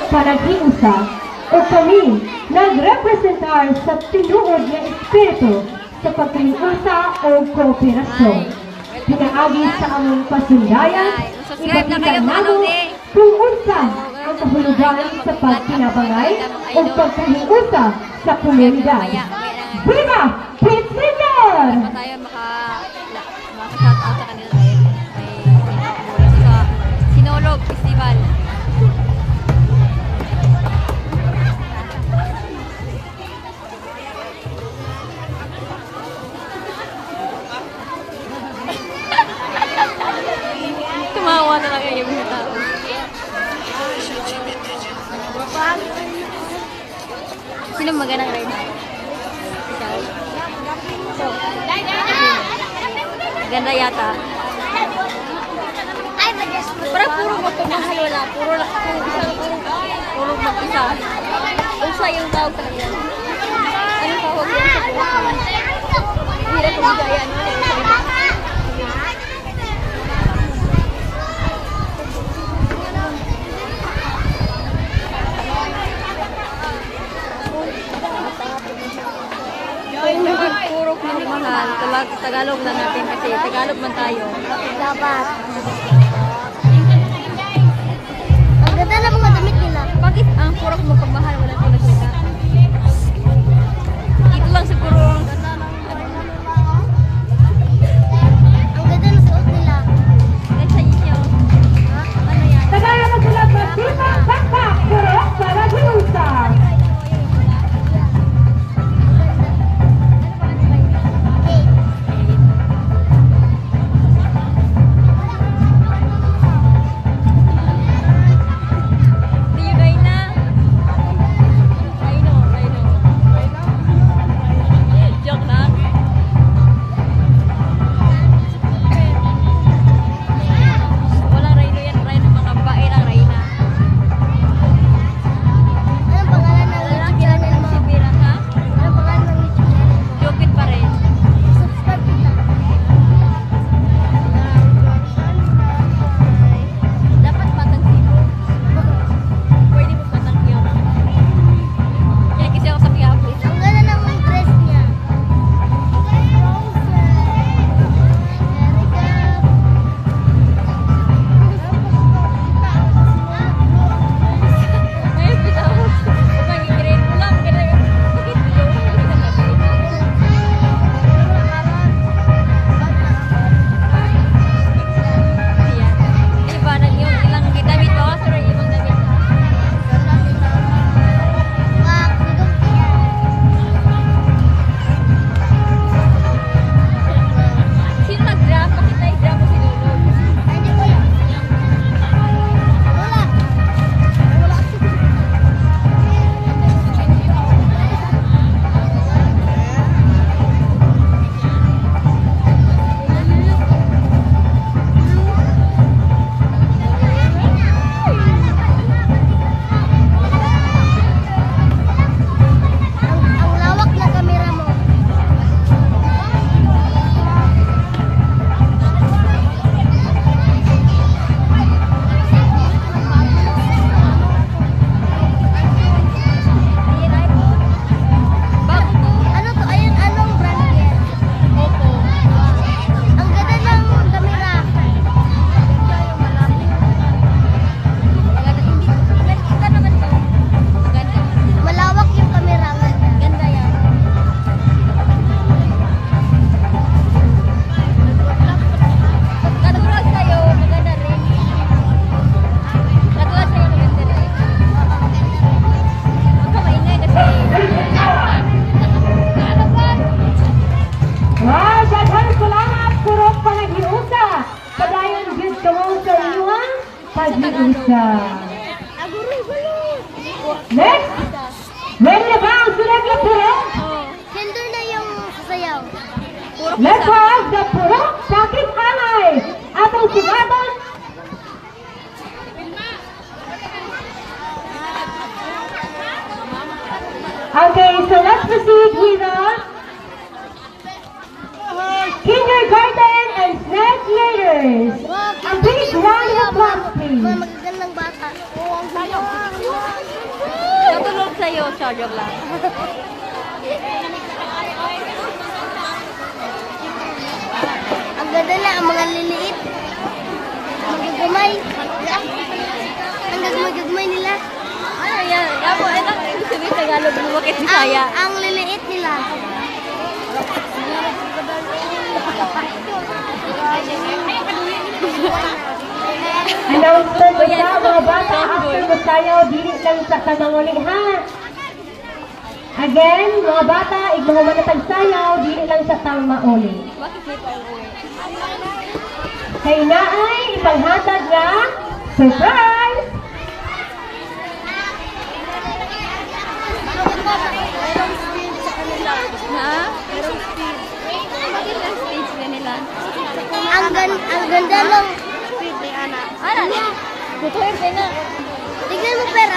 panaghiusa o kami nagrepresentar sa tinuod nga espiritu sa paghiusa o kooperasyon. Pinaagi sa among pasundayan, ipakita namo kung unsa ang kahulugan sa pagkinabangay o pagkahiusa sa komunidad. Viva Kids Senior! Tayo maka-shout out sa kanila dahil sa Sinulog Festival. Tumawa na lang yung mga tao. Sino magandang ride? Ikaw? Ganda yata. Parang puro magpamahal wala. Puro mag-isa. Usa yung tawag sa kanila. Anong tawag yun sa puro? Hirap kumigaya. Puro magmahal. Tagalog lang natin kasi Tagalog man tayo. Dapat. Ang ganda ng mga damit nila. Bakit ang puro magpagmahal wala ko nagsalita? Ito lang siguro ang ganda ng Ang ganda ng suot nila. kahit sa inyo. Ano yan? Tagayan mo sila sa Viva Backpack pero panaghiusa. Joke lang. Walang Rhino yan. Rhino mga bae lang Rhina. Anong pangalan ng YouTube channel mo? Si Bira, ha? Anong pangalan ng YouTube channel mo? Jokit pa rin. Subscribe kita. Dapat patang sino. Pwede mo patang yun. Kaya kasi ako sa Quiapo. Ang ganda ng dress niya. Ay, bitaw. Kapag i-grade mo lang, ganun. Bakit bitaw? Ayan. Diba, ilang damit o? Pero ibang damit. Sino nag-draft? Bakit na-draft mo si Lolo? Ang lawak na kamera mo. Ayan, iPhone. Bago to. Ano to? Ayun, anong brand yan? Oppo. Ang ganda ng kamera. Maganda naman to. Maganda. Malawak yung kamera. Ang ganda. Ganda yan. Katulad sa'yo, maganda rin. Katulad sa'yo, maganda rin. Huwag ka maingay kasi. Ano ba? Wow, daghan salamat puro panaghiusa. Padayon gid kamo sa inyong paghiusa. Next, ready na ba ang sunod na puro? Oh, Gender na yung sasayaw. puro Let's pisa. have the puro sakit alay. Atong sugaton. Okay, so let's proceed with the kindergarten and snack leaders. A big round of applause, please. Magagandang bata. Oo, ang sayaw. sa'yo, charger lang. Ang ganda na, ang mga liliit. Magagumay. Ang gagmay nila. Ano yan? Yapo, ito yung sabihin Tagalog mo, bakit Bisaya? Ang liliit nila. Announcement po sa mga bata after magsayaw, dili lang sa kananguli ha. Again, mga bata, mga manatag sayaw, dili lang sa tangmauli. Bakit may pauwi? Kay naay, ipanghatag na surprise! Na? Bakit ang stage na nila? Ang ganda ng Ano? Tutuin ka na. tignan mo, pero